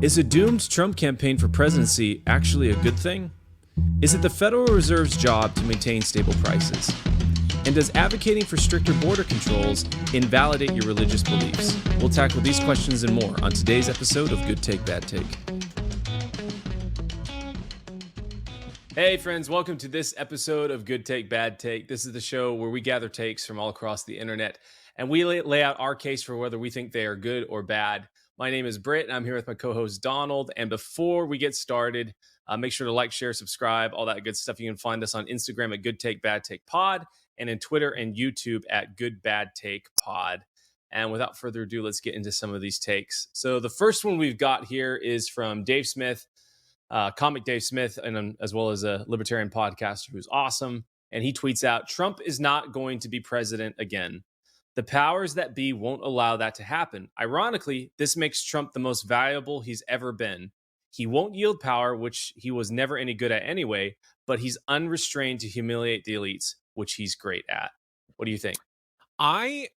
Is a doomed Trump campaign for presidency actually a good thing? Is it the Federal Reserve's job to maintain stable prices? And does advocating for stricter border controls invalidate your religious beliefs? We'll tackle these questions and more on today's episode of Good Take, Bad Take. Hey friends, welcome to this episode of Good Take, Bad Take. This is the show where we gather takes from all across the internet and we lay out our case for whether we think they are good or bad. My name is Britt, and I'm here with my co-host Donald. And before we get started, make sure to like, share, subscribe, all that good stuff. You can find us on Instagram at Good Take, Bad Take Pod, and in Twitter and YouTube at Good Bad Take Pod. And without further ado, let's get into some of these takes. So the first one we've got here is from Dave Smith, comic Dave Smith, and as well as a libertarian podcaster who's awesome. And he tweets out, "Trump is not going to be president again. The powers that be won't allow that to happen. Ironically, this makes Trump the most valuable he's ever been. He won't yield power, which he was never any good at anyway, but he's unrestrained to humiliate the elites, which he's great at." What do you think? I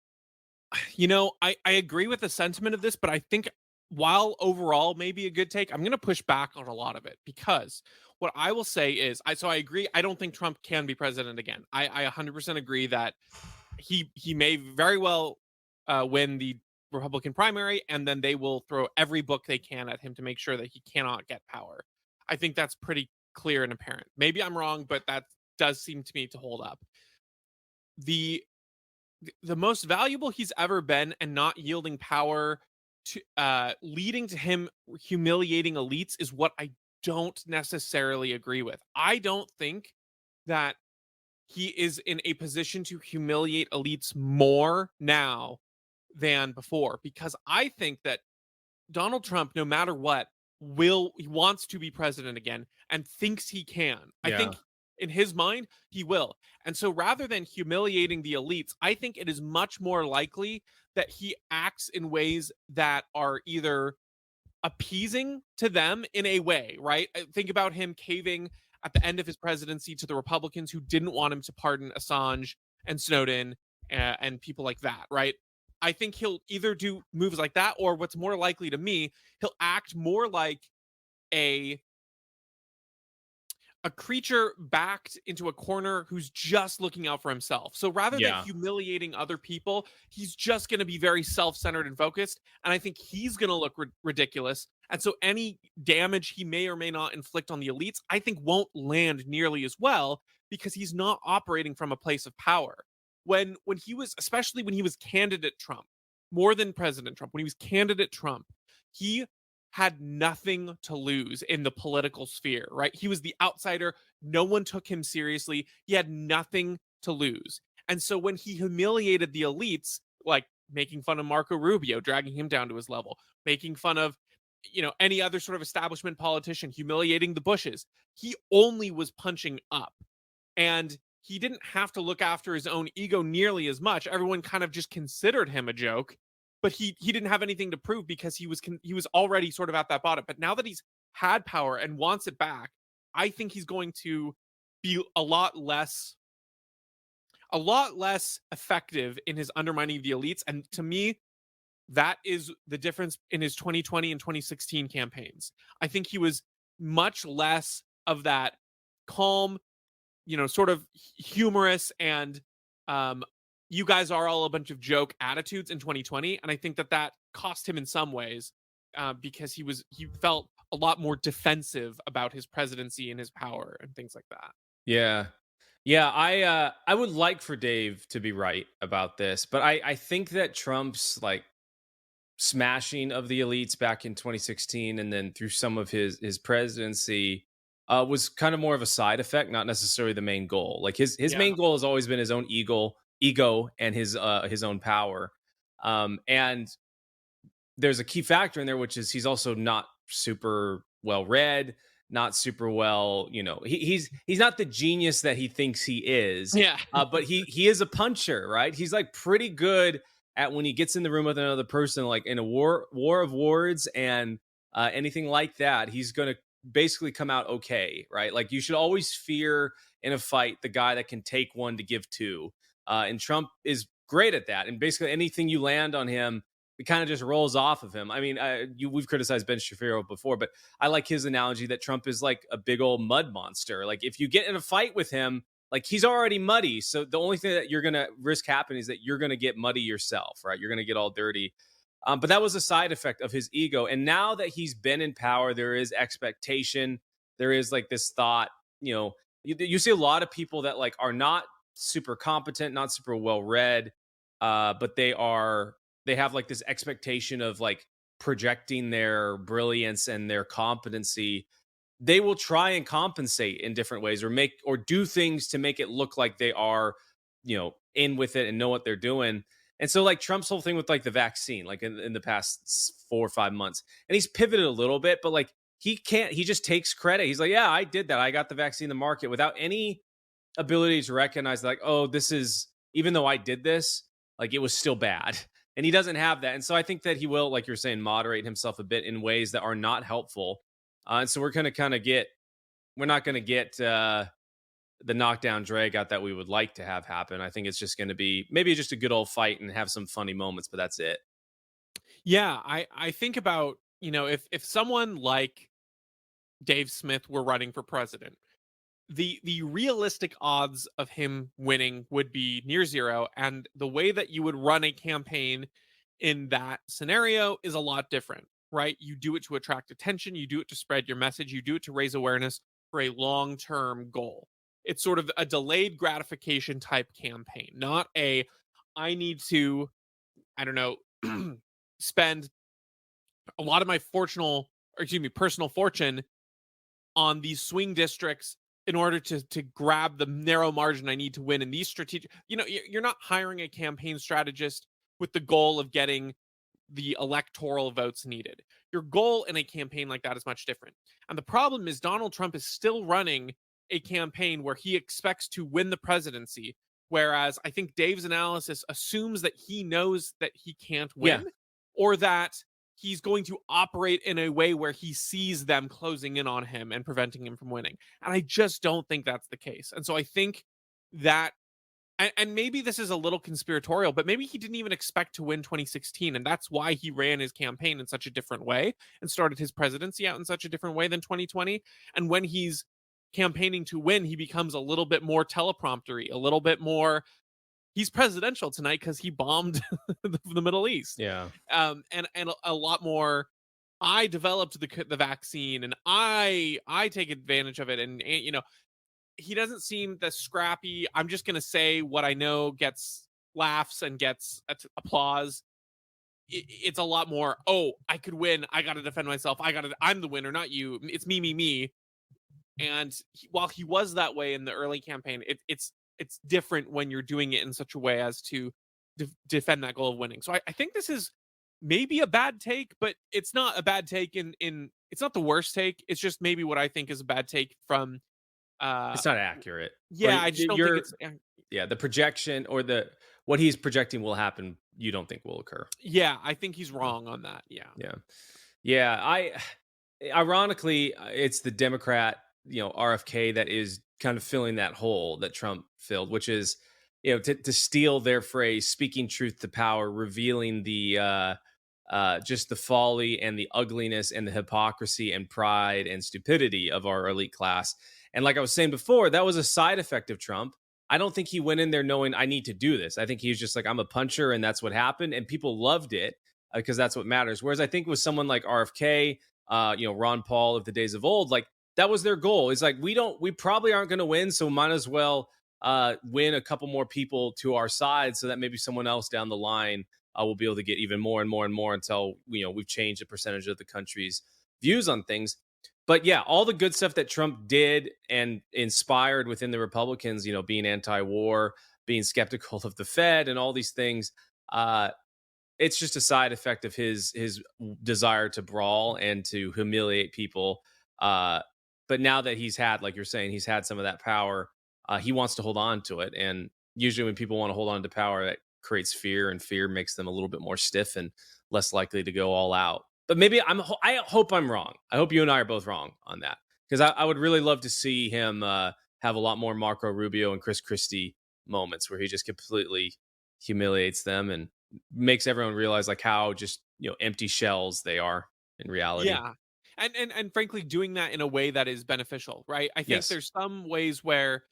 agree with the sentiment of this, but I think while overall maybe a good take, I'm going to push back on a lot of it, because what I will say is, I agree. I don't think Trump can be president again. I 100% agree that he may very well win the Republican primary, and then they will throw every book they can at him to make sure that he cannot get power. I think that's pretty clear and apparent. Maybe I'm wrong, but that does seem to me to hold up. The most valuable he's ever been and not yielding power to leading to him humiliating elites is what I don't necessarily agree with. I don't think that he is in a position to humiliate elites more now than before, because I think that Donald Trump, no matter what, he wants to be president again and thinks he can. I think in his mind, he will. And so rather than humiliating the elites, I think it is much more likely that he acts in ways that are either appeasing to them in a way, right? Think about him caving at the end of his presidency to the Republicans who didn't want him to pardon Assange and Snowden and people like that, right? I think he'll either do moves like that, or what's more likely to me, he'll act more like a creature backed into a corner who's just looking out for himself. So rather than humiliating other people, he's just going to be very self-centered and focused. And I think he's going to look ridiculous. And so any damage he may or may not inflict on the elites, I think won't land nearly as well, because he's not operating from a place of power. Especially when he was candidate Trump, more than President Trump, when he was candidate Trump, he had nothing to lose in the political sphere, right? He was the outsider. No one took him seriously. He had nothing to lose. And so when he humiliated the elites, like making fun of Marco Rubio, dragging him down to his level, making fun of, any other sort of establishment politician, humiliating the Bushes, he only was punching up. And he didn't have to look after his own ego nearly as much. Everyone kind of just considered him a joke. But he didn't have anything to prove, because he was already sort of at that bottom. But now that he's had power and wants it back, I think he's going to be a lot less effective in his undermining of the elites. And to me, that is the difference in his 2020 and 2016 campaigns. I think he was much less of that calm, sort of humorous and you guys are all a bunch of joke attitudes in 2020. And I think that cost him in some ways, because he felt a lot more defensive about his presidency and his power and things like that. Yeah. I would like for Dave to be right about this, but I think that Trump's smashing of the elites back in 2016 and then through some of his presidency was kind of more of a side effect, not necessarily the main goal. Like his main goal has always been his own ego and his own power. And there's a key factor in there, which is he's also not super well read, not super well, he's not the genius that he thinks he is. But he is a puncher, right? He's pretty good at when he gets in the room with another person, like in a war of words and anything like that, he's going to basically come out okay, right? Like you should always fear in a fight the guy that can take one to give two. And Trump is great at that. And basically anything you land on him, it kind of just rolls off of him. I mean, we've criticized Ben Shapiro before, but I like his analogy that Trump is like a big old mud monster. Like if you get in a fight with him, like he's already muddy. So the only thing that you're going to risk happening is that you're going to get muddy yourself, right? You're going to get all dirty. But that was a side effect of his ego. And now that he's been in power, there is expectation. There is like this thought, you see a lot of people that like are not super competent, not super well read, but they have like this expectation of like projecting their brilliance and their competency. They will try and compensate in different ways or make or do things to make it look like they are, in with it and know what they're doing. And so like Trump's whole thing with like the vaccine, like in the past 4 or 5 months, and he's pivoted a little bit, but like he just takes credit. He's like, yeah, I did that. I got the vaccine in the market without any ability to recognize like, oh, this is, even though I did this, like it was still bad. And he doesn't have that. And so I think that he will, like you're saying, moderate himself a bit in ways that are not helpful. And so we're going to kind of we're not going to get the knockdown drag out that we would like to have happen. I think it's just going to be maybe just a good old fight and have some funny moments, but that's it. Yeah, I think about, if someone like Dave Smith were running for president, the realistic odds of him winning would be near zero, and the way that you would run a campaign in that scenario is a lot different, right? You do it to attract attention, you do it to spread your message, you do it to raise awareness for a long-term goal. It's sort of a delayed gratification type campaign, not a I need to, I don't know, spend a lot of my personal fortune on these swing districts in order to grab the narrow margin I need to win in these strategic. You're not hiring a campaign strategist with the goal of getting the electoral votes needed. Your goal in a campaign like that is much different. And the problem is Donald Trump is still running a campaign where he expects to win the presidency, whereas I think Dave's analysis assumes that he knows that he can't Yeah. win, or that he's going to operate in a way where he sees them closing in on him and preventing him from winning. And I just don't think that's the case. And so I think that, and maybe this is a little conspiratorial, but maybe he didn't even expect to win 2016. And that's why he ran his campaign in such a different way and started his presidency out in such a different way than 2020. And when he's campaigning to win, he becomes a little bit more telepromptery, a little bit more, he's presidential tonight because he bombed the Middle East. Yeah. And a lot more, I developed the vaccine and I take advantage of it. And he doesn't seem the scrappy, I'm just going to say what I know gets laughs and gets applause. It's a lot more, oh, I could win. I got to defend myself. I'm the winner, not you. It's me. And while he was that way in the early campaign, it's different when you're doing it in such a way as to defend that goal of winning. So I think this is maybe a bad take, but it's not a bad take in it's not the worst take. It's just maybe what I think is a bad take from It's not accurate. yeah, I just don't think it's yeah, the projection or what he's projecting will happen, you don't think will occur. yeah, I think he's wrong on that. Yeah. Yeah. Yeah, ironically, it's the Democrat, RFK that is kind of filling that hole that Trump filled, which is, to steal their phrase, speaking truth to power, revealing the just the folly and the ugliness and the hypocrisy and pride and stupidity of our elite class. And like I was saying before, that was a side effect of Trump. I don't think he went in there knowing I need to do this. I think he was just like, I'm a puncher, and that's what happened. And people loved it because that's what matters. Whereas I think with someone like RFK, Ron Paul of the days of old, like that was their goal. It's like we probably aren't going to win, so might as well win a couple more people to our side, so that maybe someone else down the line will be able to get even more and more and more until we've changed the percentage of the country's views on things. But yeah, all the good stuff that Trump did and inspired within the Republicans, being anti-war, being skeptical of the Fed, and all these things. It's just a side effect of his desire to brawl and to humiliate people. But now that he's had, like you're saying, he's had some of that power, he wants to hold on to it. And usually when people want to hold on to power, that creates fear, and fear makes them a little bit more stiff and less likely to go all out. But maybe I hope I'm wrong. I hope you and I are both wrong on that, because I would really love to see him have a lot more Marco Rubio and Chris Christie moments where he just completely humiliates them and makes everyone realize like how just empty shells they are in reality. Yeah. And frankly, doing that in a way that is beneficial, right? I think Yes. there's some ways where,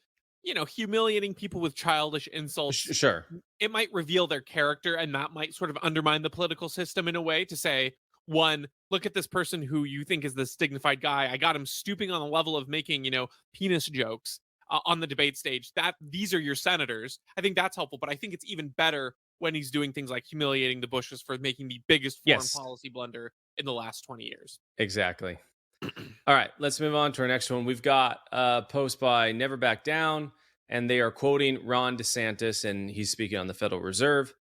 humiliating people with childish insults, Sure. it might reveal their character, and that might sort of undermine the political system in a way to say, one, look at this person who you think is this dignified guy. I got him stooping on the level of making, penis jokes on the debate stage. That these are your senators. I think that's helpful, but I think it's even better when he's doing things like humiliating the Bushes for making the biggest foreign Yes. policy blunder in the last 20 years. Exactly. All right, let's move on to our next one. We've got a post by Never Back Down, and they are quoting Ron DeSantis, and he's speaking on the Federal Reserve.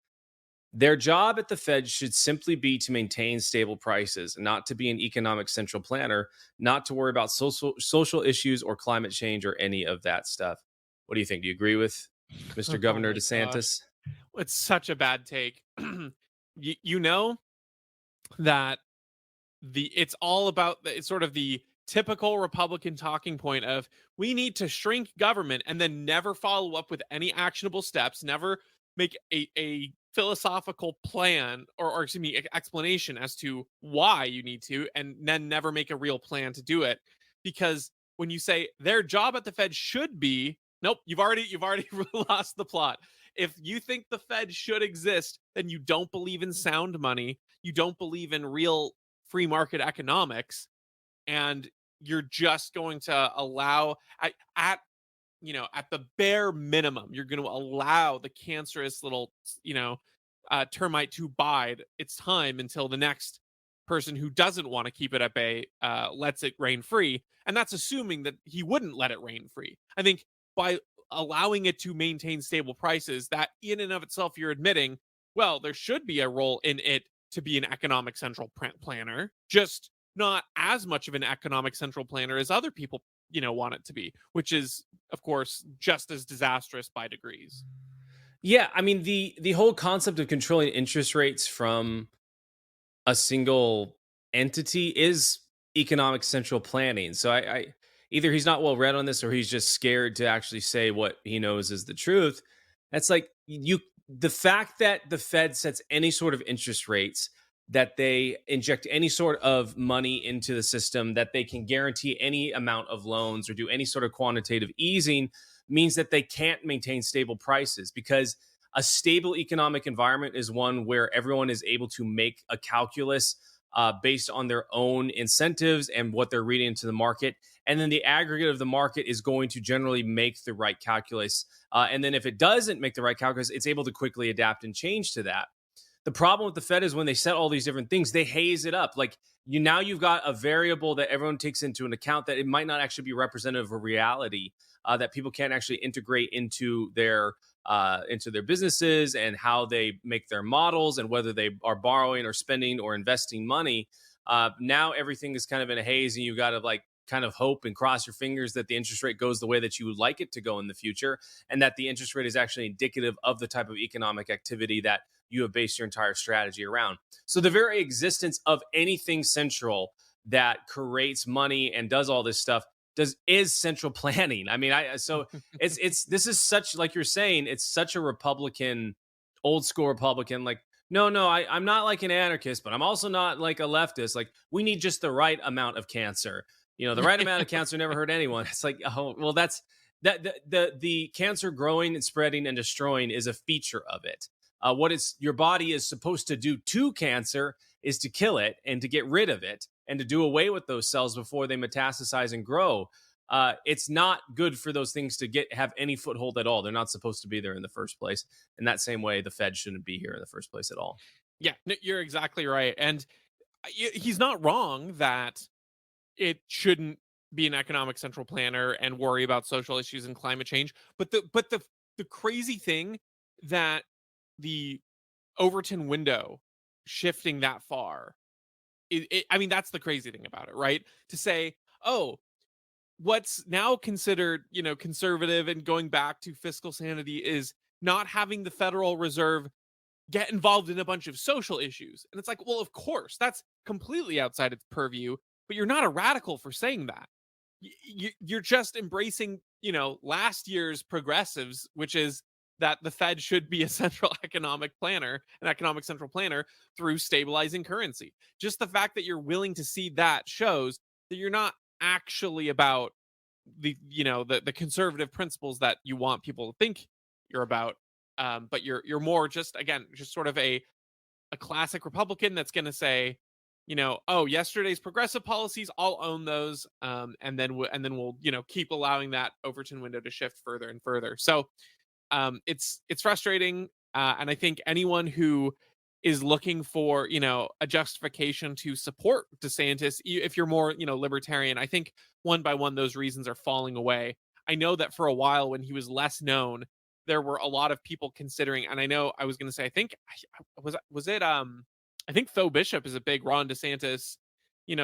Their job at the Fed should simply be to maintain stable prices, not to be an economic central planner, not to worry about social issues or climate change or any of that stuff. What do you think? Do you agree with Mr. Oh Governor my gosh. DeSantis? It's such a bad take. You know that it's all about it's sort of the typical Republican talking point of we need to shrink government and then never follow up with any actionable steps, never make a philosophical plan or excuse me, explanation as to why you need to, and then never make a real plan to do it. Because when you say their job at the Fed should be, nope, you've already lost the plot. If you think the Fed should exist, then you don't believe in sound money, you don't believe in real free market economics, and you're just going to allow at the bare minimum, you're going to allow the cancerous little termite to bide its time until the next person who doesn't want to keep it at bay lets it reign free, and that's assuming that he wouldn't let it reign free. I think by allowing it to maintain stable prices, that in and of itself you're admitting, well, there should be a role in it to be an economic central planner, just not as much of an economic central planner as other people want it to be, which is of course just as disastrous by degrees. Yeah, I mean the whole concept of controlling interest rates from a single entity is economic central planning. So I either he's not well read on this or he's just scared to actually say what he knows is the truth. That's like the fact that the Fed sets any sort of interest rates, that they inject any sort of money into the system, that they can guarantee any amount of loans or do any sort of quantitative easing means that they can't maintain stable prices, because a stable economic environment is one where everyone is able to make a calculus based on their own incentives and what they're reading into the market. And then the aggregate of the market is going to generally make the right calculus. And then if it doesn't make the right calculus, it's able to quickly adapt and change to that. The problem with the Fed is when they set all these different things, they haze it up. Like you've got a variable that everyone takes into an account that it might not actually be representative of reality, that people can't actually integrate into their businesses and how they make their models and whether they are borrowing or spending or investing money. Now everything is kind of in a haze, and you got to like kind of hope and cross your fingers that the interest rate goes the way that you would like it to go in the future, and that the interest rate is actually indicative of the type of economic activity that you have based your entire strategy around. So the very existence of anything central that creates money and does all this stuff is central planning. I mean, it's this is such, like you're saying, it's such a Republican, old school Republican, like no, I'm not like an anarchist, but I'm also not like a leftist. Like we need just the right amount of cancer. The right amount of cancer never hurt anyone. It's like, oh well, that's the cancer growing and spreading and destroying is a feature of it. What it's your body is supposed to do to cancer is to kill it and to get rid of it and to do away with those cells before they metastasize and grow. It's not good for those things to have any foothold at all. They're not supposed to be there in the first place. In that same way, the Fed shouldn't be here in the first place at all. Yeah, no, you're exactly right, and he's not wrong that it shouldn't be an economic central planner and worry about social issues and climate change. But the crazy thing that the Overton window shifting that far, I mean, that's the crazy thing about it, right? To say, oh, what's now considered, conservative and going back to fiscal sanity is not having the Federal Reserve get involved in a bunch of social issues. And it's like, well, of course, that's completely outside its purview, but you're not a radical for saying that. You're just embracing, last year's progressives, which is that the Fed should be a central economic planner, an economic central planner through stabilizing currency. Just the fact that you're willing to see that shows that you're not actually about the conservative principles that you want people to think you're about, but you're more just, again, just sort of a classic Republican that's going to say, oh, yesterday's progressive policies, I'll own those, and then we'll keep allowing that Overton window to shift further and further. So it's frustrating, and I think anyone who is looking for a justification to support DeSantis, if you're more libertarian, I think one by one those reasons are falling away. I know that for a while when he was less known, there were a lot of people considering, and I know I was going to say, I think was it I think Tho Bishop is a big Ron DeSantis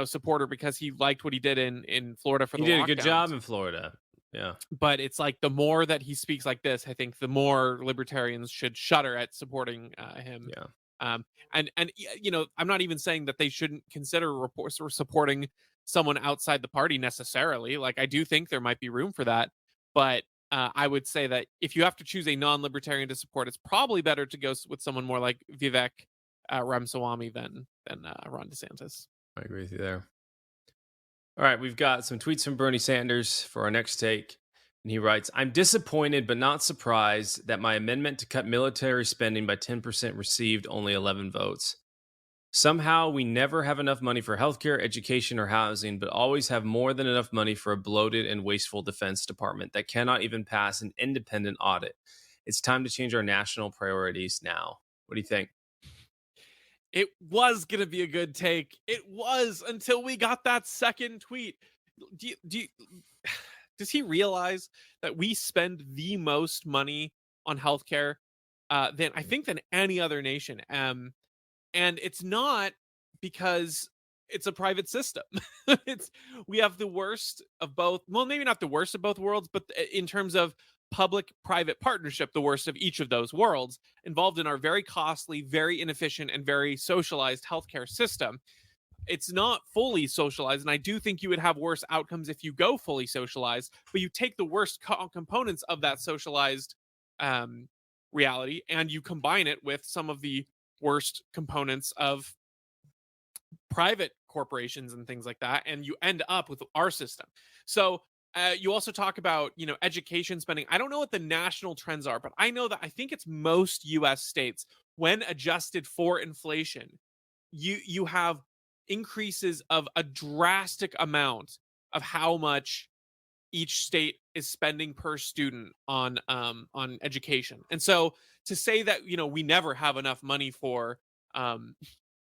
supporter because he liked what he did in Florida for He the did a good job lockdowns. in Florida. Yeah. But it's like the more that he speaks like this, I think the more libertarians should shudder at supporting him. Yeah. I'm not even saying that they shouldn't consider reports or supporting someone outside the party necessarily. Like, I do think there might be room for that, but I would say that if you have to choose a non-libertarian to support, it's probably better to go with someone more like Vivek Ramaswamy than Ron DeSantis. I agree with you there. All right, we've got some tweets from Bernie Sanders for our next take. And he writes, I'm disappointed but not surprised that my amendment to cut military spending by 10% received only 11 votes. Somehow we never have enough money for healthcare, education, or housing, but always have more than enough money for a bloated and wasteful Defense Department that cannot even pass an independent audit. It's time to change our national priorities now. What do you think? It was going to be a good take. It was, until we got that second tweet. Does he realize that we spend the most money on healthcare than any other nation? And it's not because it's a private system. We have the worst of both. Well, maybe not the worst of both worlds, but in terms of public-private partnership, the worst of each of those worlds involved in our very costly, very inefficient, and very socialized healthcare system. It's not fully socialized, and I do think you would have worse outcomes if you go fully socialized, but you take the worst components of that socialized reality and you combine it with some of the worst components of private corporations and things like that, and you end up with our system. So you also talk about education spending. I don't know what the national trends are, but I know that I think it's most US states, when adjusted for inflation, you have increases of a drastic amount of how much each state is spending per student on education. And so to say that we never have enough money for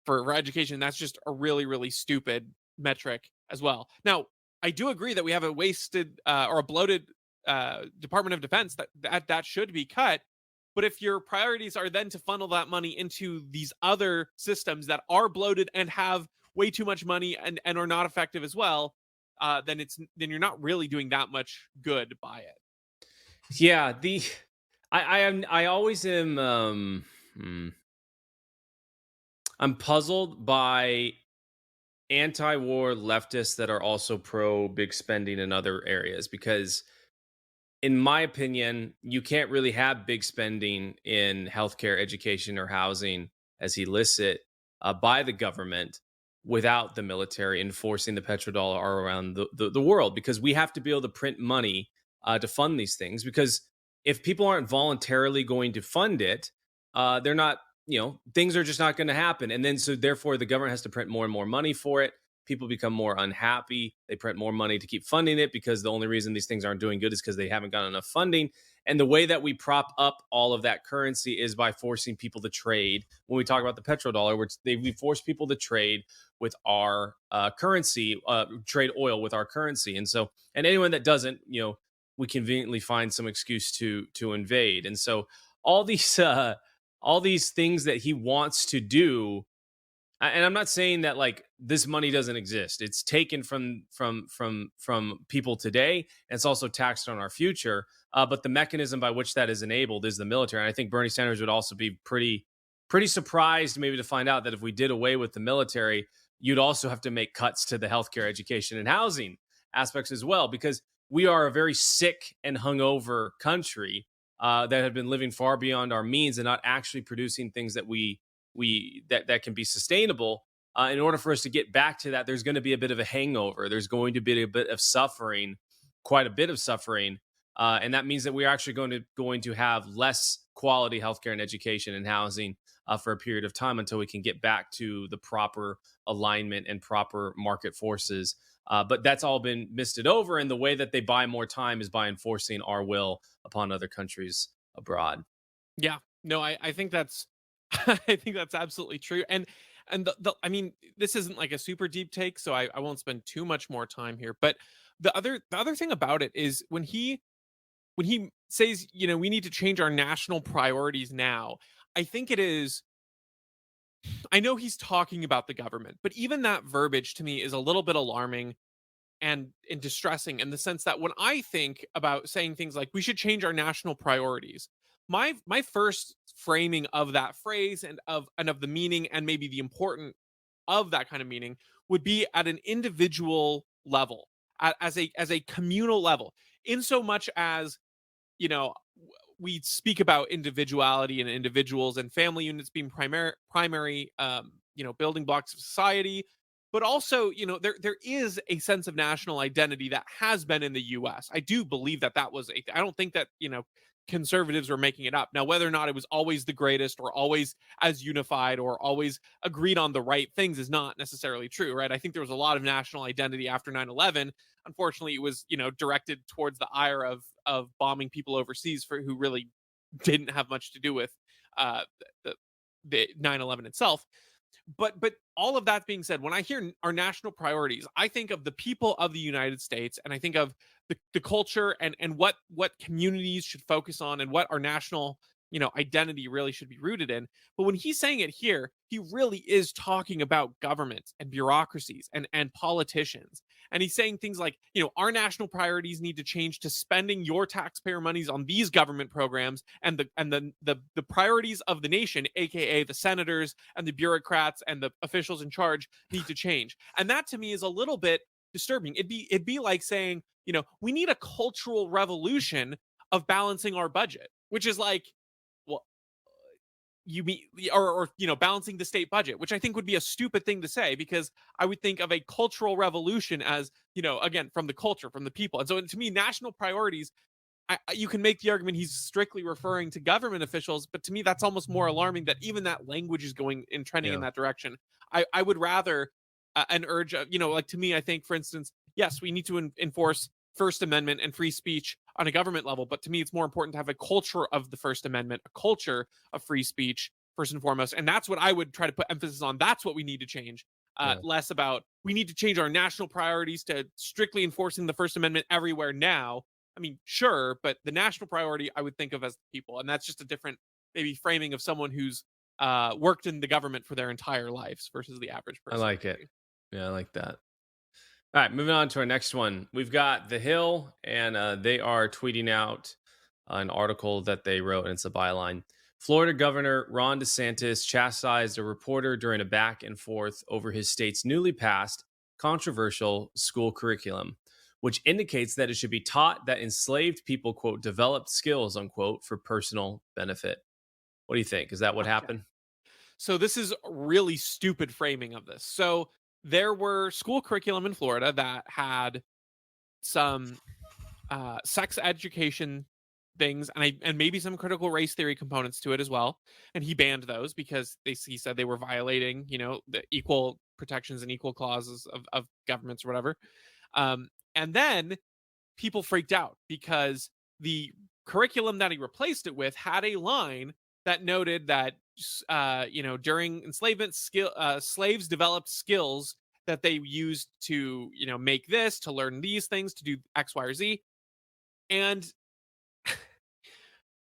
education, that's just a really, really stupid metric as well. Now, I do agree that we have a wasted or a bloated Department of Defense that should be cut. But if your priorities are then to funnel that money into these other systems that are bloated and have way too much money and are not effective as well, then you're not really doing that much good by it. Yeah, I always am I'm puzzled by anti-war leftists that are also pro big spending in other areas, because in my opinion, you can't really have big spending in healthcare, education, or housing, as he lists it, by the government without the military enforcing the petrodollar around the world, because we have to be able to print money to fund these things. Because if people aren't voluntarily going to fund it, they're not, things are just not going to happen. And then so therefore the government has to print more and more money for it. People become more unhappy. They print more money to keep funding it, because the only reason these things aren't doing good is because they haven't got enough funding. And the way that we prop up all of that currency is by forcing people to trade. When we talk about the petrodollar, we force people to trade with our currency, trade oil with our currency. And anyone that doesn't, we conveniently find some excuse to invade. And so all these things that he wants to do. And I'm not saying that like this money doesn't exist. It's taken from people today, and it's also taxed on our future. But the mechanism by which that is enabled is the military. And I think Bernie Sanders would also be pretty surprised maybe to find out that if we did away with the military, you'd also have to make cuts to the healthcare, education, and housing aspects as well, because we are a very sick and hungover country. that have been living far beyond our means and not actually producing things that that can be sustainable. In order for us to get back to that, there's going to be a bit of a hangover. There's going to be a bit of suffering, quite a bit of suffering, and that means that we're actually going to have less quality healthcare and education and housing for a period of time until we can get back to the proper alignment and proper market forces. But that's all been misted over, and the way that they buy more time is by enforcing our will upon other countries abroad. Yeah. No, I think that's I think that's absolutely true. And I mean, this isn't like a super deep take, so I won't spend too much more time here. But the other thing about it is when he says, we need to change our national priorities now, I think it is I know he's talking about the government, but even that verbiage to me is a little bit alarming and distressing in the sense that when I think about saying things like we should change our national priorities, my first framing of that phrase and of the meaning and maybe the important of that kind of meaning would be at an individual level, as a communal level, in so much as you know we speak about individuality and individuals and family units being primary building blocks of society, but also there is a sense of national identity that has been in the US. I do believe that was I don't think that conservatives were making it up. Now, whether or not it was always the greatest or always as unified or always agreed on the right things is not necessarily true, right? I think there was a lot of national identity after 9/11. Unfortunately, it was directed towards the ire of bombing people overseas for who really didn't have much to do with uh the, the 9/11 itself. But all of that being said, when I hear our national priorities, I think of the people of the United States, and I think of the culture and what communities should focus on and what our national identity really should be rooted in. But when he's saying it here, he really is talking about government and bureaucracies and politicians. And he's saying things like, our national priorities need to change to spending your taxpayer monies on these government programs, and the priorities of the nation, aka the senators and the bureaucrats and the officials in charge, need to change. And that to me is a little bit disturbing. It'd be like saying, we need a cultural revolution of balancing our budget, which is like, well, you mean, or balancing the state budget, which I think would be a stupid thing to say, because I would think of a cultural revolution as, again, from the culture, from the people. And so to me, national priorities, you can make the argument he's strictly referring to government officials, but to me, that's almost more alarming that even that language is going and trending in Yeah, that direction. I would rather an urge, like, to me, I think, for instance, yes, we need to enforce First Amendment and free speech on a government level, but to me, it's more important to have a culture of the First Amendment, a culture of free speech first and foremost, and that's what I would try to put emphasis on. That's what we need to change. yeah, Less about we need to change our national priorities to strictly enforcing the First Amendment everywhere now. I mean, sure, but the national priority I would think of as the people, and that's just a different maybe framing of someone who's worked in the government for their entire lives versus the average I person. like it. Yeah, I like that. All right, moving on to our next one. We've got The Hill, and they are tweeting out an article that they wrote, and it's a byline. Florida Governor Ron DeSantis chastised a reporter during a back and forth over his state's newly passed controversial school curriculum, which indicates that it should be taught that enslaved people, quote, developed skills, unquote, for personal benefit. What do you think? Is that what Okay. happened? So this is really stupid framing of this. So there were school curriculum in Florida that had some sex education things, and maybe some critical race theory components to it as well. And he banned those because he said they were violating, the equal protections and equal clauses of governments or whatever. And then people freaked out because the curriculum that he replaced it with had a line that noted that during enslavement, slaves developed skills that they used to make this, to learn these things, to do X, Y, or Z. And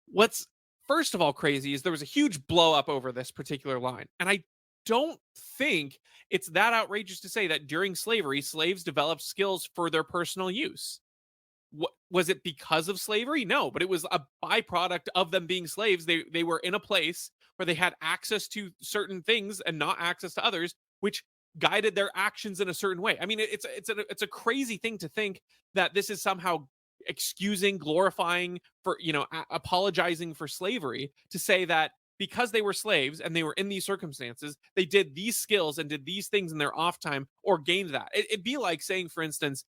what's first of all crazy is there was a huge blow up over this particular line, and I don't think it's that outrageous to say that during slavery, slaves developed skills for their personal use. Was it because of slavery? No, but it was a byproduct of them being slaves. They were in a place where they had access to certain things and not access to others, which guided their actions in a certain way. I mean, it's a crazy thing to think that this is somehow excusing, glorifying for, apologizing for slavery to say that because they were slaves and they were in these circumstances, they did these skills and did these things in their off time or gained that. It'd be like saying, for instance,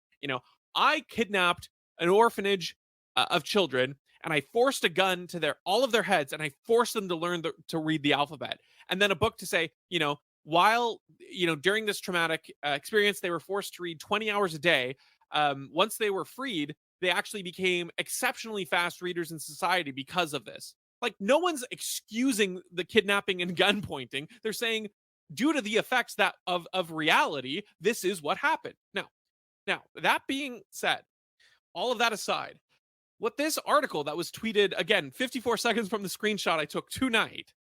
I kidnapped an orphanage of children and I forced a gun to all of their heads and I forced them to learn to read the alphabet. And then a book to say, while during this traumatic experience, they were forced to read 20 hours a day. Once they were freed, they actually became exceptionally fast readers in society because of this. Like, no one's excusing the kidnapping and gun pointing. They're saying, due to the effects of reality, this is what happened. Now, that being said, all of that aside, what this article that was tweeted, again, 54 seconds from the screenshot I took tonight,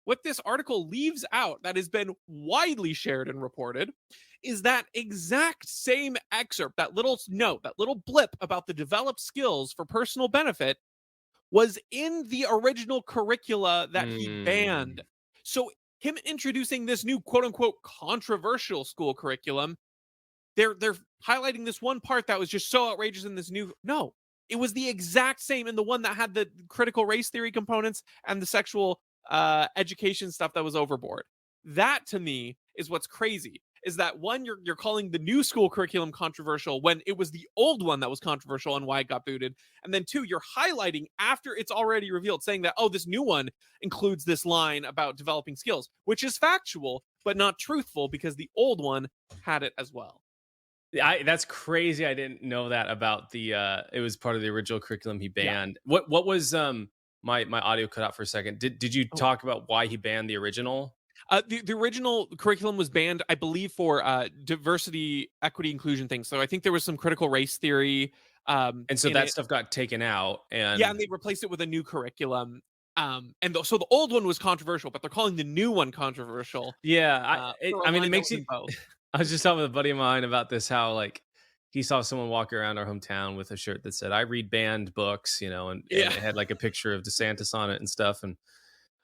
what this article leaves out that has been widely shared and reported is that exact same excerpt, that little note, that little blip about the developed skills for personal benefit was in the original curricula that he banned. Mm. So him introducing this new quote unquote controversial school curriculum, they're highlighting this one part that was just so outrageous in this new. No, it was the exact same in the one that had the critical race theory components and the sexual education stuff that was overboard. That to me is what's crazy, is that one, you're calling the new school curriculum controversial when it was the old one that was controversial and why it got booted. And then two, you're highlighting after it's already revealed, saying that, oh, this new one includes this line about developing skills, which is factual, but not truthful because the old one had it as well. That's crazy. I didn't know that about it was part of the original curriculum he banned. What was my audio cut out for a second. Did you Oh, talk about why he banned the original? the original curriculum was banned, I believe, for diversity, equity, inclusion things. So I think there was some critical race theory And so in that it. stuff got taken out Yeah, and and they replaced it with a new curriculum. So the old one was controversial, but they're calling the new one controversial yeah, for a I mean it line that makes was you in both. I was just talking with a buddy of mine about this how like he saw someone walking around our hometown with a shirt that said I read banned books, and Yeah. it had like a picture of DeSantis on it and stuff and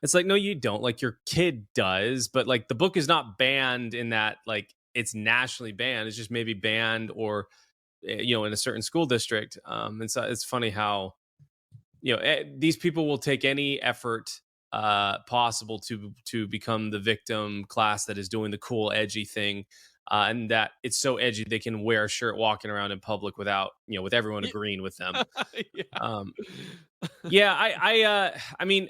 it's like no you don't. Like your kid does, but like the book is not banned in that like it's nationally banned. It's just maybe banned or in a certain school district. And so it's funny how these people will take any effort possible to become the victim class that is doing the cool edgy thing, and that it's so edgy they can wear a shirt walking around in public without with everyone Yeah. agreeing with them. Yeah. um yeah, I mean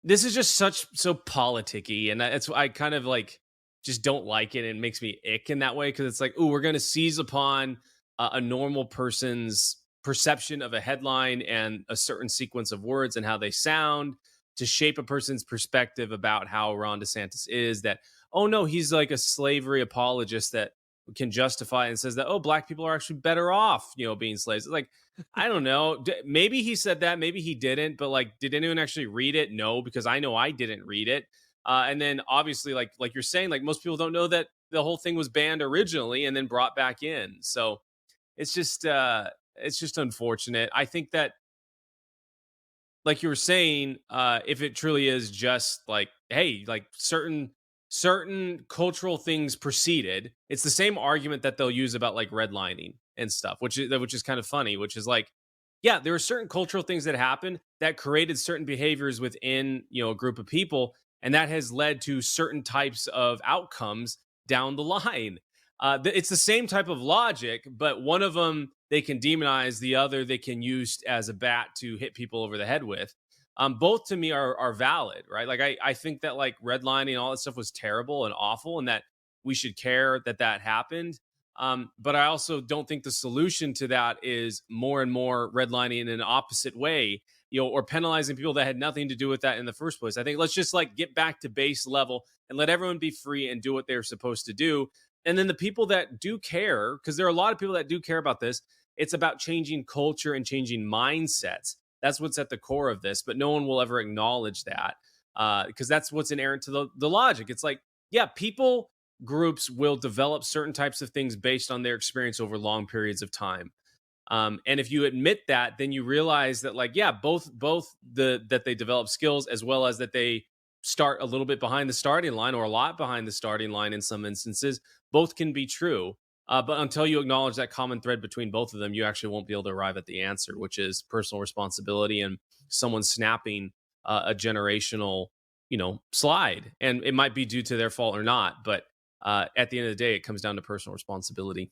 this is just so politicky, and it's I kind of like just don't like it, and it makes me ick in that way because it's like, oh, we're going to seize upon a normal person's perception of a headline and a certain sequence of words and how they sound to shape a person's perspective about how Ron DeSantis is. That, oh no, he's like a slavery apologist that can justify and says that, oh, black people are actually better off, being slaves. It's like, I don't know. Maybe he said that, maybe he didn't, but like, did anyone actually read it? No, because I know I didn't read it. And then obviously, like you're saying, like most people don't know that the whole thing was banned originally and then brought back in. So it's just unfortunate. I think that, like you were saying, if it truly is just like, hey, like certain cultural things preceded, it's the same argument that they'll use about like redlining and stuff, which is kind of funny, which is like, yeah, there are certain cultural things that happen that created certain behaviors within a group of people, and that has led to certain types of outcomes down the line. It's the same type of logic, but one of them they can demonize, the other they can use as a bat to hit people over the head with. Both to me are valid, right? Like I think that like redlining and all that stuff was terrible and awful, and that we should care that that happened. But I also don't think the solution to that is more and more redlining in an opposite way, or penalizing people that had nothing to do with that in the first place. I think let's just like get back to base level and let everyone be free and do what they're supposed to do. And then the people that do care, because there are a lot of people that do care about this, it's about changing culture and changing mindsets. That's what's at the core of this, but no one will ever acknowledge that because that's what's inherent to the logic. It's like, yeah, people groups will develop certain types of things based on their experience over long periods of time. And if you admit that, then you realize that, like, yeah, both that they develop skills as well as that they start a little bit behind the starting line or a lot behind the starting line in some instances, both can be true. But until you acknowledge that common thread between both of them, you actually won't be able to arrive at the answer, which is personal responsibility and someone snapping a generational, slide. And it might be due to their fault or not, but at the end of the day, it comes down to personal responsibility.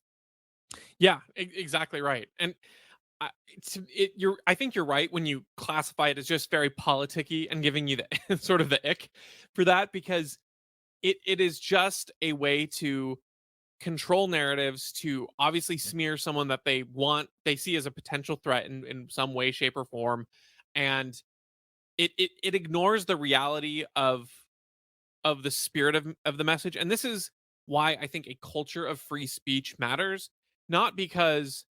Yeah, exactly right. And I think you're right when you classify it as just very politicky and giving you the sort of the ick for that, because it is just a way to control narratives, to obviously smear someone that they see as a potential threat in some way, shape, or form. And it ignores the reality of the spirit of the message. And this is why I think a culture of free speech matters. Not because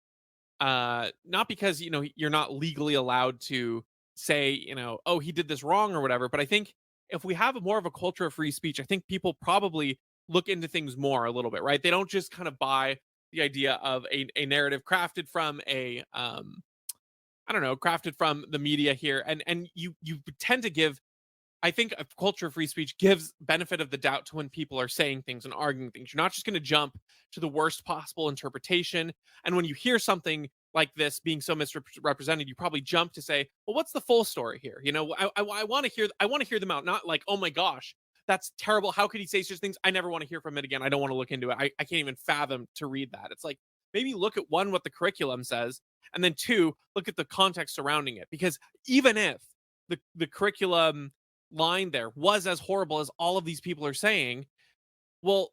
not because you're not legally allowed to say, oh, he did this wrong or whatever, but I think if we have more of a culture of free speech, I think people probably look into things more a little bit, right? They don't just kind of buy the idea of a narrative crafted from a I don't know, crafted from the media here. And you tend to give, I think a culture of free speech gives benefit of the doubt to when people are saying things and arguing things. You're not just going to jump to the worst possible interpretation. And when you hear something like this being so misrepresented, you probably jump to say, "Well, what's the full story here?" I want to hear. I want to hear them out, not like, "Oh my gosh, that's terrible. How could he say such things? I never want to hear from it again. I don't want to look into it. I can't even fathom to read that." It's like, maybe look at one, what the curriculum says, and then two, look at the context surrounding it. Because even if the curriculum line there was as horrible as all of these people are saying, well,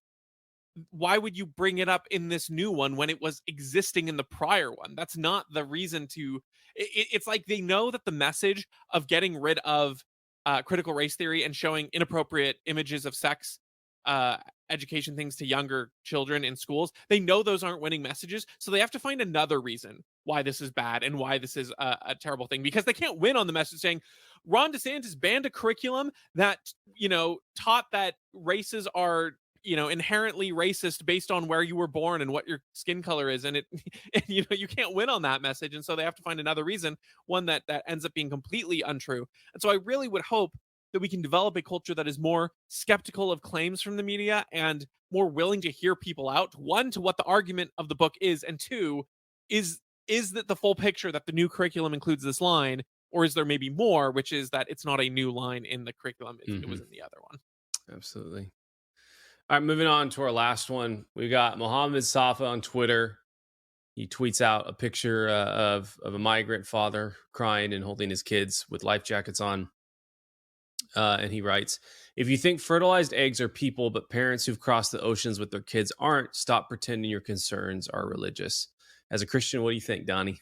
why would you bring it up in this new one when it was existing in the prior one? That's not the reason to. It's like they know that the message of getting rid of critical race theory and showing inappropriate images of sex uh, education things to younger children in schools, they know those aren't winning messages. So they have to find another reason why this is bad and why this is a terrible thing, because they can't win on the message saying Ron DeSantis banned a curriculum that, taught that races are, inherently racist based on where you were born and what your skin color is. And and, you can't win on that message. And so they have to find another reason, one that ends up being completely untrue. And so I really would hope that we can develop a culture that is more skeptical of claims from the media and more willing to hear people out. One, to what the argument of the book is, and two, is is that the full picture that the new curriculum includes this line, or is there maybe more, which is that it's not a new line in the curriculum, it was Hmm. in the other one. Absolutely. All right, moving on to our last one. We got Mohammed Safa on Twitter. He tweets out a picture of a migrant father crying and holding his kids with life jackets on. And he writes, "If you think fertilized eggs are people, but parents who've crossed the oceans with their kids aren't, stop pretending your concerns are religious." As a Christian, what do you think, Donnie?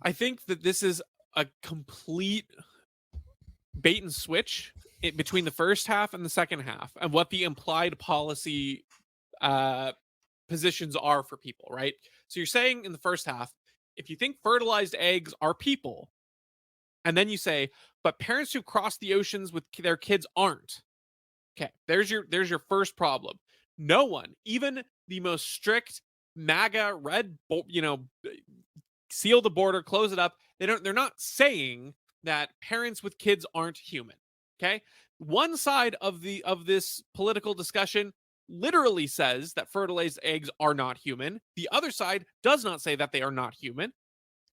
I think that this is a complete bait and switch between the first half and the second half, and what the implied policy uh, positions are for people, right? So you're saying in the first half, if you think fertilized eggs are people, and then you say, but parents who cross the oceans with their kids aren't. Okay, there's your first problem. No one, even the most strict MAGA red, seal the border, close it up. They're not saying that parents with kids aren't human. Okay? One side of this political discussion literally says that fertilized eggs are not human. The other side does not say that they are not human.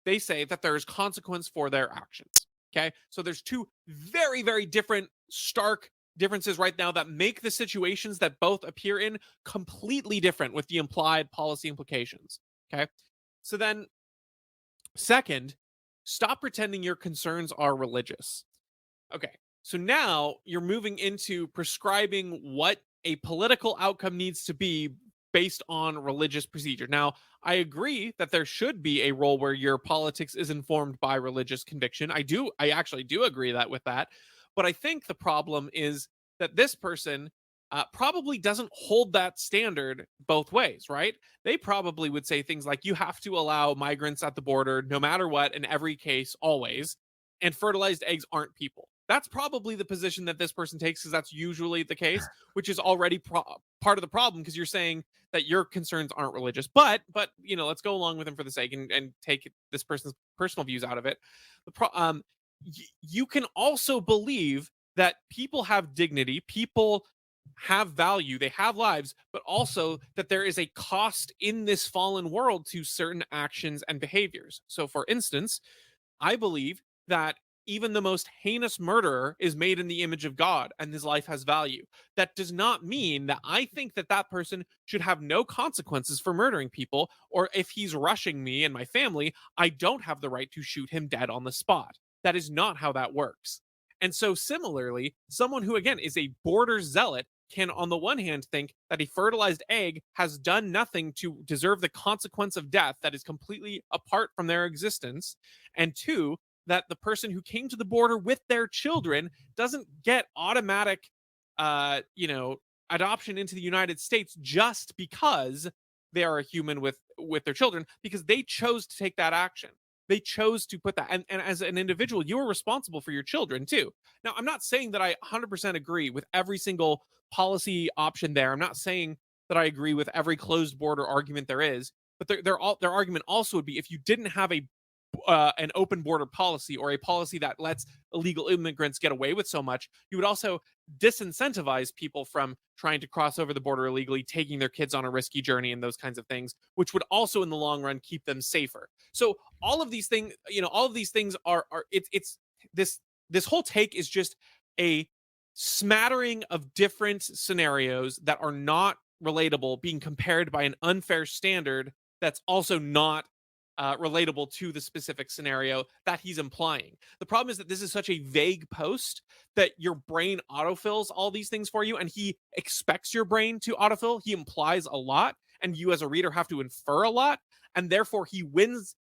They say that there is consequence for their actions. Okay? So there's two very, very different, stark differences right now that make the situations that both appear in completely different with the implied policy implications. Okay? So then, second, stop pretending your concerns are religious. Okay. So now you're moving into prescribing what a political outcome needs to be based on religious procedure. Now, I agree that there should be a role where your politics is informed by religious conviction. I actually do agree that with that. But I think the problem is that this person probably doesn't hold that standard both ways, right? They probably would say things like, you have to allow migrants at the border no matter what, in every case, always. And fertilized eggs aren't people. That's probably the position that this person takes, because that's usually the case, which is already part of the problem, because you're saying that your concerns aren't religious. But let's go along with him for the sake, and take this person's personal views out of it. You can also believe that people have dignity, people have value, they have lives, but also that there is a cost in this fallen world to certain actions and behaviors. So, for instance, I believe that even the most heinous murderer is made in the image of God and his life has value. That does not mean that I think that that person should have no consequences for murdering people, or if he's rushing me and my family, I don't have the right to shoot him dead on the spot. That is not how that works. And so, similarly, someone who, again, is a border zealot can, on the one hand, think that a fertilized egg has done nothing to deserve the consequence of death that is completely apart from their existence, and two, that the person who came to the border with their children doesn't get automatic, adoption into the United States just because they are a human with their children, because they chose to take that action. They chose to put that, and as an individual, you are responsible for your children too. Now, I'm not saying that I 100% agree with every single policy option there. I'm not saying that I agree with every closed border argument there is, but their argument also would be, if you didn't have an open border policy, or a policy that lets illegal immigrants get away with so much, you would also disincentivize people from trying to cross over the border illegally, taking their kids on a risky journey and those kinds of things, which would also in the long run keep them safer. So all of these things, all of these things are it's this whole take is just a smattering of different scenarios that are not relatable being compared by an unfair standard that's also not relatable to the specific scenario that he's implying. The problem is that this is such a vague post that your brain autofills all these things for you, and he expects your brain to autofill. He implies a lot, and you as a reader have to infer a lot, and therefore he wins,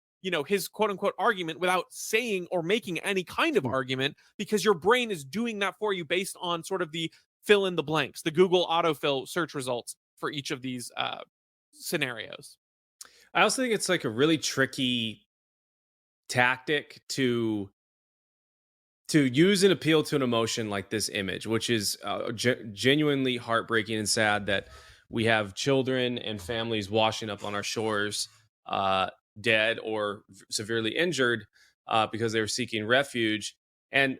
his quote unquote argument without saying or making any kind of argument, because your brain is doing that for you based on sort of the fill in the blanks, the Google autofill search results for each of these scenarios. I also think it's like a really tricky tactic to use and appeal to an emotion like this image, which is genuinely heartbreaking and sad that we have children and families washing up on our shores, dead or severely injured because they were seeking refuge. And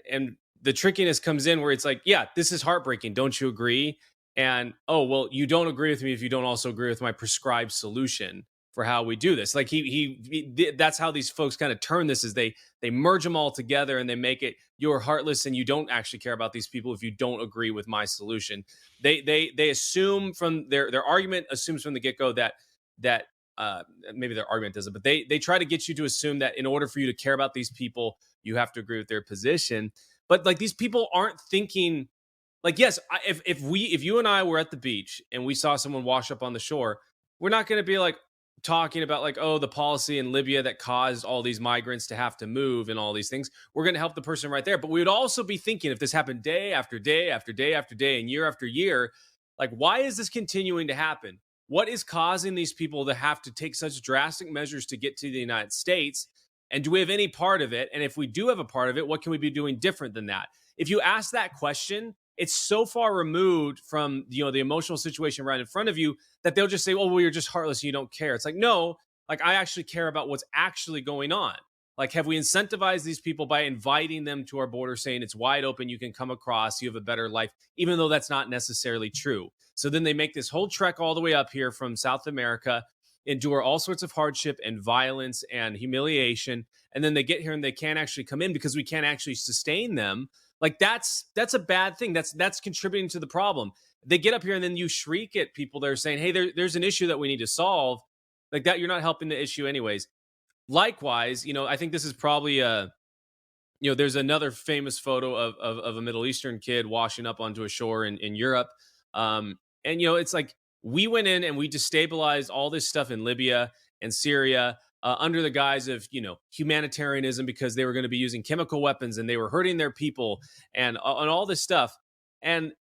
the trickiness comes in where it's like, yeah, this is heartbreaking. Don't you agree? And oh well, you don't agree with me if you don't also agree with my prescribed solution for how we do this. Like that's how these folks kind of turn this, is they merge them all together and they make it, you're heartless and you don't actually care about these people if you don't agree with my solution. They assume from their argument assumes from the get-go that maybe their argument doesn't, but they try to get you to assume that in order for you to care about these people, you have to agree with their position. But like, these people aren't thinking like, yes, if you and I were at the beach and we saw someone wash up on the shore, we're not going to be like talking about like, oh, the policy in Libya that caused all these migrants to have to move and all these things. We're going to help the person right there. But we would also be thinking, if this happened day after day after day after day and year after year, like, why is this continuing to happen? What is causing these people to have to take such drastic measures to get to the United States? And do we have any part of it? And if we do have a part of it, what can we be doing different than that? If you ask that question, it's so far removed from the emotional situation right in front of you that they'll just say, "Oh, well, you're just heartless and you don't care." It's like, no, like, I actually care about what's actually going on. Like, have we incentivized these people by inviting them to our border, saying it's wide open, you can come across, you have a better life, even though that's not necessarily true. So then they make this whole trek all the way up here from South America, endure all sorts of hardship and violence and humiliation, and then they get here and they can't actually come in because we can't actually sustain them. Like, that's a bad thing. That's contributing to the problem. They get up here and then you shriek at people that are saying, hey, there's an issue that we need to solve. Like that, you're not helping the issue anyways. Likewise, I think this is probably there's another famous photo of a Middle Eastern kid washing up onto a shore in Europe. And it's like, we went in and we destabilized all this stuff in Libya and Syria under the guise of humanitarianism, because they were going to be using chemical weapons and they were hurting their people and all this stuff. And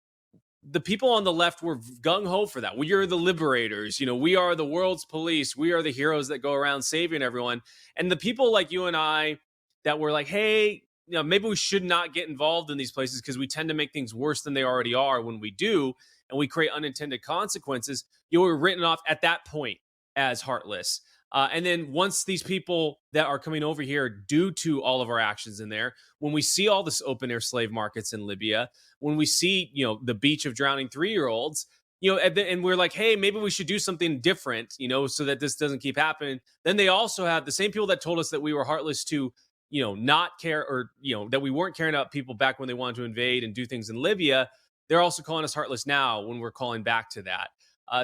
the people on the left were gung-ho for that. We are the liberators. We are the world's police. We are the heroes that go around saving everyone. And the people like you and I that were like, hey, maybe we should not get involved in these places because we tend to make things worse than they already are when we do, and we create unintended consequences. You were written off at that point as heartless. And then once these people that are coming over here, due to all of our actions in there, when we see all this open air slave markets in Libya, when we see, the beach of drowning 3-year-olds, and we're like, hey, maybe we should do something different, so that this doesn't keep happening. Then they also have the same people that told us that we were heartless to, not care, or, that we weren't caring about people back when they wanted to invade and do things in Libya. They're also calling us heartless now when we're calling back to that.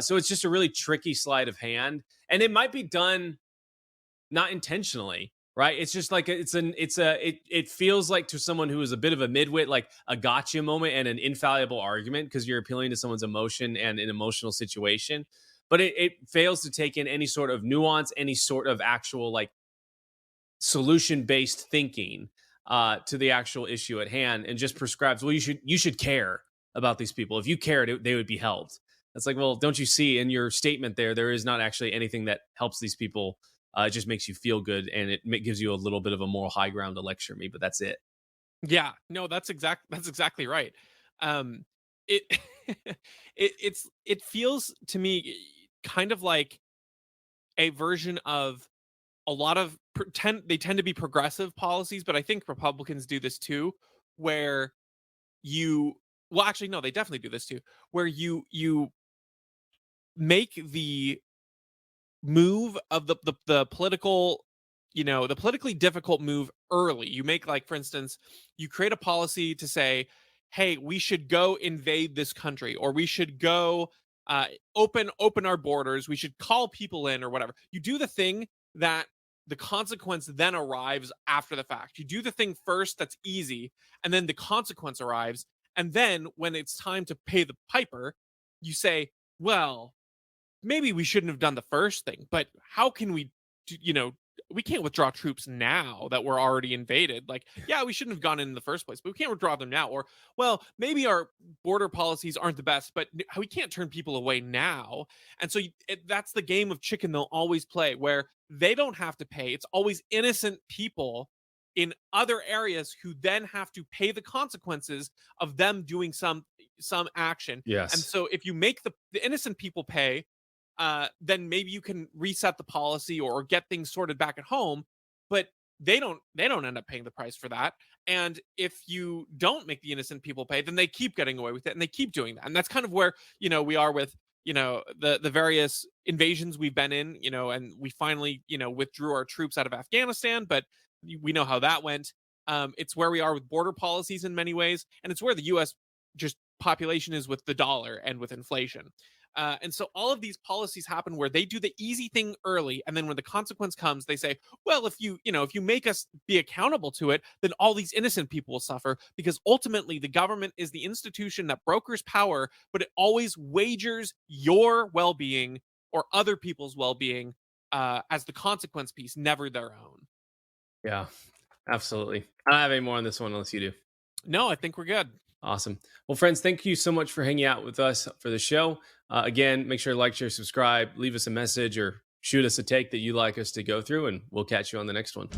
So it's just a really tricky sleight of hand, and it might be done not intentionally, right? It's just like it feels like, to someone who is a bit of a midwit, like a gotcha moment and an infallible argument, because you're appealing to someone's emotion and an emotional situation. But it fails to take in any sort of nuance, any sort of actual, like, solution based thinking to the actual issue at hand, and just prescribes, well, you should care about these people. If you cared, they would be helped. It's like, well, don't you see in your statement there is not actually anything that helps these people. It just makes you feel good, and gives you a little bit of a moral high ground to lecture me, but that's it. Yeah, no, that's exactly right. Um, it it feels to me kind of like a version of a lot of they tend to be progressive policies, but I think Republicans do this too, where you well, actually, no, they definitely do this too, where you make the move of the political, the politically difficult move early. You make, like, for instance, you create a policy to say, hey, we should go invade this country, or we should go open our borders, we should call people in, or whatever. You do the thing that the consequence then arrives after the fact. You do the thing first that's easy, and then the consequence arrives. And then when it's time to pay the piper, you say, well, maybe we shouldn't have done the first thing, but how can we, we can't withdraw troops now that we're already invaded. Like, yeah, we shouldn't have gone in the first place, but we can't withdraw them now. Or, well, maybe our border policies aren't the best, but we can't turn people away now. And so that's the game of chicken they'll always play, where they don't have to pay. It's always innocent people in other areas who then have to pay the consequences of them doing some action. And Yes. so if you make the innocent people pay, then maybe you can reset the policy or get things sorted back at home. But they don't end up paying the price for that. And if you don't make the innocent people pay, then they keep getting away with it, and they keep doing that. And that's kind of where we are with the various invasions we've been in. And we finally withdrew our troops out of Afghanistan, but we know how that went. It's where we are with border policies in many ways, and it's where the U.S. just population is with the dollar and with inflation. And so all of these policies happen where they do the easy thing early, and then when the consequence comes, they say, "Well, if you make us be accountable to it, then all these innocent people will suffer." Because ultimately, the government is the institution that brokers power, but it always wagers your well-being or other people's well-being as the consequence piece, never their own. Yeah, absolutely. I don't have any more on this one unless you do. No, I think we're good. Awesome. Well, friends, thank you so much for hanging out with us for the show. Again, make sure to like, share, subscribe, leave us a message, or shoot us a take that you'd like us to go through, and we'll catch you on the next one.